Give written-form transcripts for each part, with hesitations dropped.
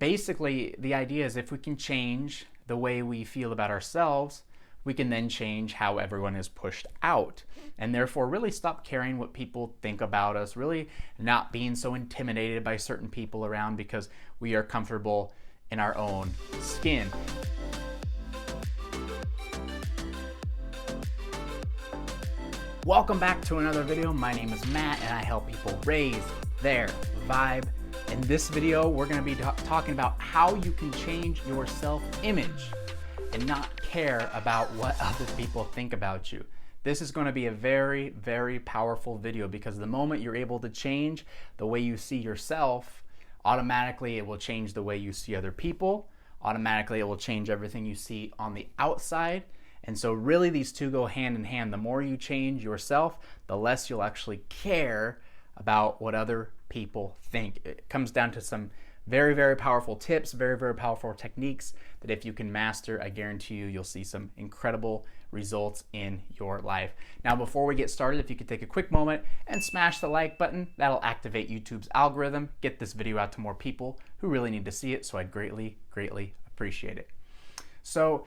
basically, the idea is if we can change the way we feel about ourselves, we can then change how everyone is pushed out. And therefore, really stop caring what people think about us, really not being so intimidated by certain people around because we are comfortable in our own skin. Welcome back to another video. My name is Matt and I help people raise their vibe. In this video, we're going to be talking about how you can change your self-image and not care about what other people think about you. This is going to be a very, very powerful video because the moment you're able to change the way you see yourself, automatically it will change the way you see other people. Automatically it will change everything you see on the outside. And so really these two go hand in hand. The more you change yourself, the less you'll actually care about what other people think. It comes down to some very, very powerful tips, very, very powerful techniques that if you can master, I guarantee you'll see some incredible results in your life. Now, before we get started, if you could take a quick moment and smash the like button, that'll activate YouTube's algorithm, get this video out to more people who really need to see it. So I'd greatly, greatly appreciate it. So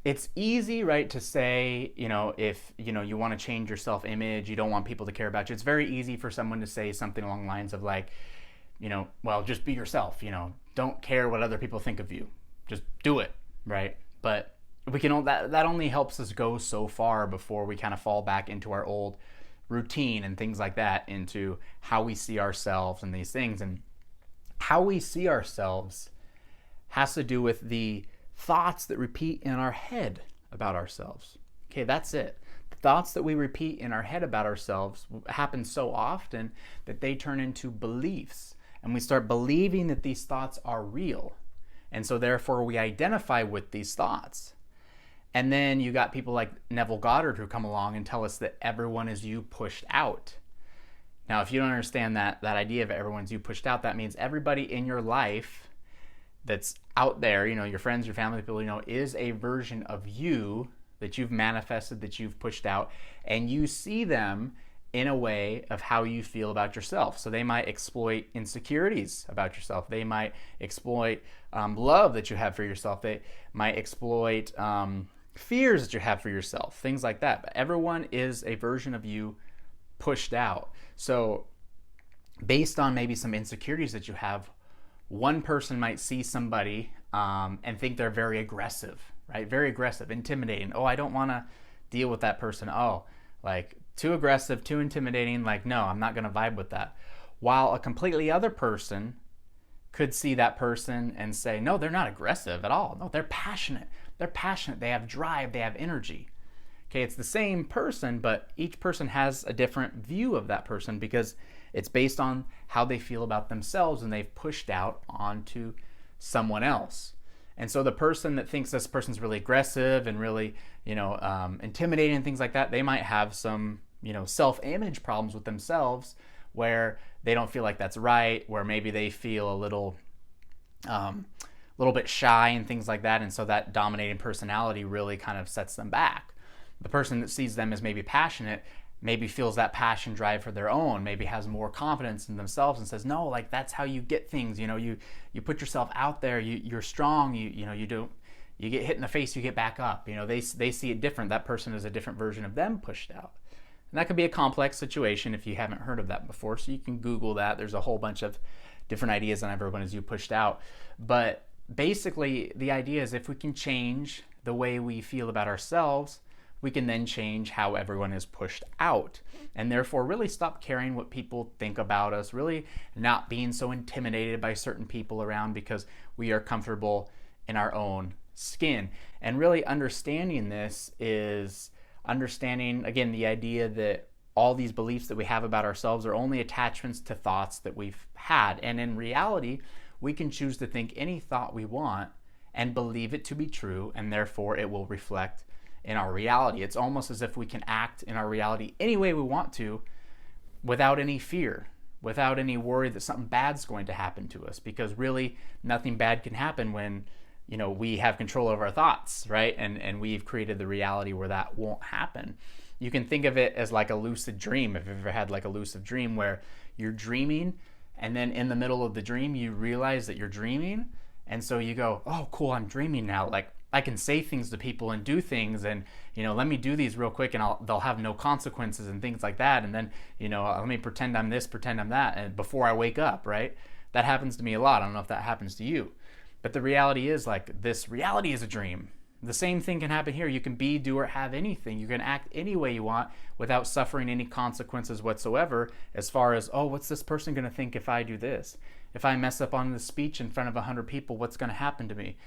it's easy, right, to say, if, you want to change your self-image, you don't want people to care about you. It's very easy for someone to say something along the lines of like, well, just be yourself, don't care what other people think of you. Just do it, right? But we can, that only helps us go so far before we kind of fall back into our old routine and things like that, into how we see ourselves and these things. And how we see ourselves has to do with the thoughts that repeat in our head about ourselves. Okay, that's it. The thoughts that we repeat in our head about ourselves happen so often that they turn into beliefs. And we start believing that these thoughts are real. And so therefore we identify with these thoughts. And then you got people like Neville Goddard who come along and tell us that everyone is you pushed out. Now, if you don't understand that idea of everyone's you pushed out, that means everybody in your life that's out there, your friends, your family, people is a version of you that you've manifested, that you've pushed out, and you see them in a way of how you feel about yourself. So they might exploit insecurities about yourself. They might exploit love that you have for yourself. They might exploit fears that you have for yourself, things like that. But everyone is a version of you pushed out. So based on maybe some insecurities that you have, one person might see somebody and think they're very aggressive, right? Very aggressive, intimidating. Oh, I don't want to deal with that person. Oh, like too aggressive, too intimidating. Like, no, I'm not going to vibe with that. While a completely other person could see that person and say, no, they're not aggressive at all. No, they're passionate. They're passionate. They have drive. They have energy. Okay, it's the same person, but each person has a different view of that person because it's based on how they feel about themselves and they've pushed out onto someone else. And so the person that thinks this person's really aggressive and really, intimidating and things like that, they might have some, self-image problems with themselves where they don't feel like that's right, where maybe they feel a little bit shy and things like that. And so that dominating personality really kind of sets them back. The person that sees them as maybe passionate maybe feels that passion drive for their own, maybe has more confidence in themselves and says, no, like that's how you get things. You put yourself out there, you're strong, you get hit in the face, you get back up. They see it different. That person is a different version of them pushed out. And that could be a complex situation if you haven't heard of that before. So you can Google that. There's a whole bunch of different ideas on everyone is you pushed out. But basically the idea is if we can change the way we feel about ourselves, we can then change how everyone is pushed out. And therefore really stop caring what people think about us, really not being so intimidated by certain people around because we are comfortable in our own skin. And really understanding this is understanding, again, the idea that all these beliefs that we have about ourselves are only attachments to thoughts that we've had. And in reality, we can choose to think any thought we want and believe it to be true, and therefore it will reflect in our reality. It's almost as if we can act in our reality any way we want to without any fear, without any worry that something bad's going to happen to us, because really nothing bad can happen when we have control over our thoughts, right? And we've created the reality where that won't happen. You can think of it as like a lucid dream. If you've ever had like a lucid dream where you're dreaming and then in the middle of the dream you realize that you're dreaming, And so you go, oh, cool, I'm dreaming now. Like, I can say things to people and do things, and let me do these real quick, and they'll have no consequences and things like that. And then let me pretend I'm this, pretend I'm that, and before I wake up, right? That happens to me a lot. I don't know if that happens to you, but the reality is, like, this reality is a dream. The same thing can happen here. You can be, do, or have anything. You can act any way you want without suffering any consequences whatsoever, as far as, oh, what's this person going to think if I do this? If I mess up on the speech in front of 100 people, what's going to happen to me?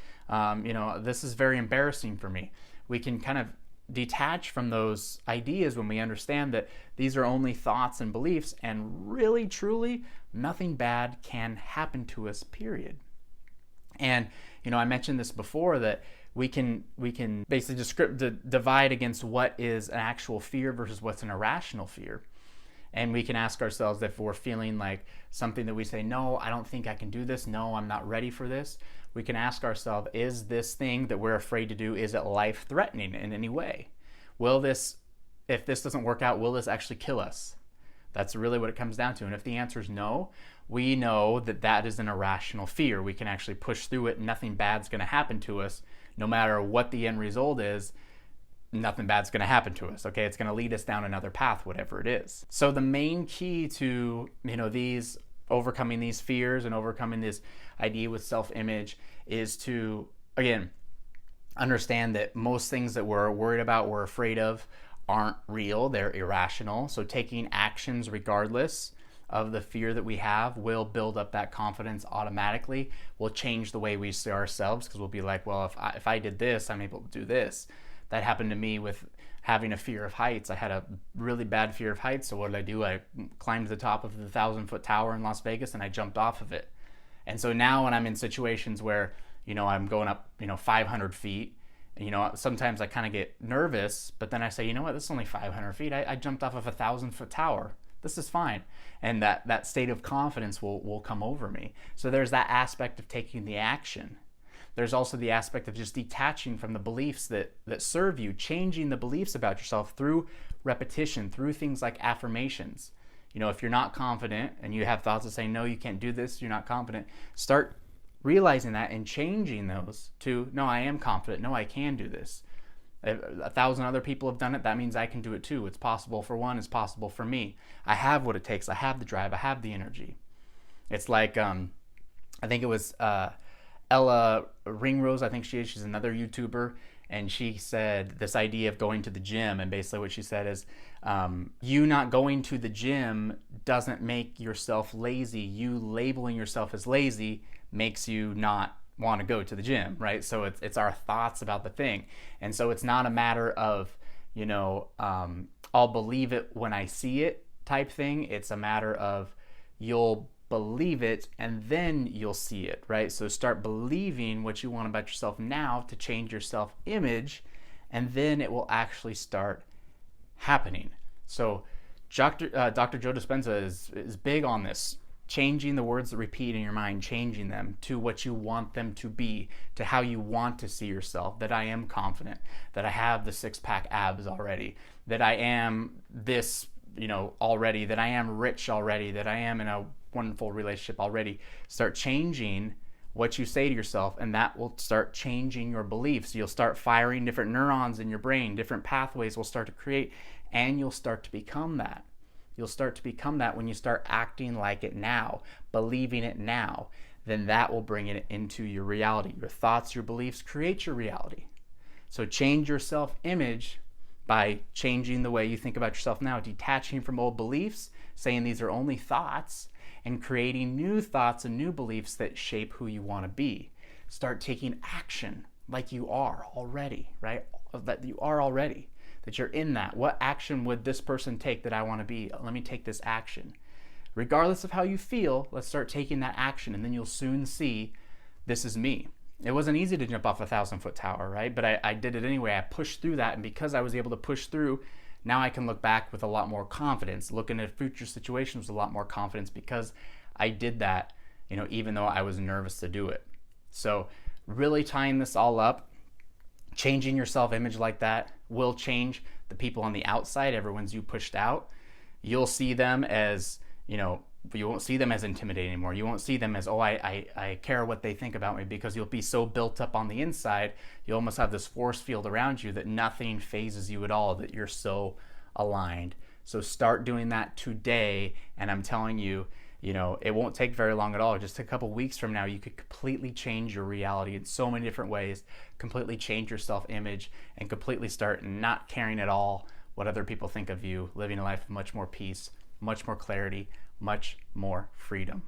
This is very embarrassing for me. We can kind of detach from those ideas when we understand that these are only thoughts and beliefs, and really, truly, nothing bad can happen to us, period. And, I mentioned this before, that we can basically divide against what is an actual fear versus what's an irrational fear. And we can ask ourselves, if we're feeling like something that we say, no, I don't think I can do this, no, I'm not ready for this, we can ask ourselves, is this thing that we're afraid to do, is it life-threatening in any way? If this doesn't work out, will this actually kill us? That's really what it comes down to. And if the answer is no, we know that that is an irrational fear. We can actually push through it. Nothing bad's going to happen to us. No matter what the end result is, nothing bad's going to happen to us. Okay, it's going to lead us down another path, whatever it is. So the main key to these overcoming these fears and overcoming this idea with self-image is to, again, understand that most things that we're worried about, we're afraid of, aren't real. They're irrational. So taking actions regardless of the fear that we have will build up that confidence automatically. Will change the way we see ourselves, because we'll be like, well, if I did this, I'm able to do this. That happened to me with having a fear of heights. I had a really bad fear of heights. So what did I do? I climbed to the top of the 1,000-foot tower in Las Vegas, and I jumped off of it. And so now when I'm in situations where, I'm going up, 500 feet, and, sometimes I kind of get nervous, but then I say, this is only 500 feet. I jumped off of a 1,000-foot tower. This is fine. And that state of confidence will come over me. So there's that aspect of taking the action. There's also the aspect of just detaching from the beliefs that serve you, changing the beliefs about yourself through repetition, through things like affirmations. If you're not confident and you have thoughts of saying, no, you can't do this, you're not confident, start realizing that and changing those to, no, I am confident, no, I can do this. 1,000 other people have done it, that means I can do it too. It's possible for one, it's possible for me. I have what it takes, I have the drive, I have the energy. It's like, I think it was Ella Ringrose, I think she's another YouTuber, and she said this idea of going to the gym, and basically what she said is, you not going to the gym doesn't make yourself lazy. You labeling yourself as lazy makes you not want to go to the gym, right? So it's our thoughts about the thing. And so it's not a matter of, I'll believe it when I see it type thing. It's a matter of you'll believe it and then you'll see it, right? So start believing what you want about yourself now to change your self-image, and then it will actually start happening. So Dr. Joe Dispenza is big on this, changing the words that repeat in your mind, changing them to what you want them to be, to how you want to see yourself, that I am confident, that I have the six-pack abs already, that I am this, already, that I am rich already, that I am in a wonderful relationship already. Start changing what you say to yourself, and that will start changing your beliefs. You'll start firing different neurons in your brain, different pathways will start to create, and you'll start to become that. You'll start to become that when you start acting like it now, believing it now. Then that will bring it into your reality. Your thoughts, your beliefs create your reality. So change your self-image by changing the way you think about yourself now, detaching from old beliefs, saying these are only thoughts, and creating new thoughts and new beliefs that shape who you want to be. Start taking action like you are already, right? That you are already, that you're in that. What action would this person take that I want to be? Let me take this action. Regardless of how you feel, let's start taking that action, and then you'll soon see, this is me. It wasn't easy to jump off a 1,000-foot tower, right? But I did it anyway. I pushed through that, and because I was able to push through, now I can look back with a lot more confidence, looking at future situations with a lot more confidence, because I did that, even though I was nervous to do it. So really tying this all up, changing your self-image like that will change the people on the outside, everyone's you pushed out. You'll see them as, You won't see them as intimidating anymore. You won't see them as, oh, I care what they think about me, because you'll be so built up on the inside. You almost have this force field around you that nothing phases you at all, that you're so aligned. So start doing that today, and I'm telling you, it won't take very long at all. Just a couple weeks from now, you could completely change your reality in so many different ways, completely change your self-image, and completely start not caring at all what other people think of you, living a life of much more peace, much more clarity, much more freedom.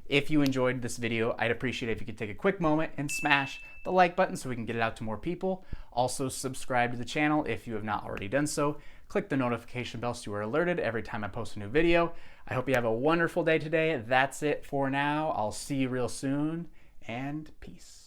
If you enjoyed this video, I'd appreciate it if you could take a quick moment and smash the like button so we can get it out to more people. Also, subscribe to the channel if you have not already done so. Click the notification bell so you are alerted every time I post a new video. I hope you have a wonderful day today. That's it for now. I'll see you real soon, and peace.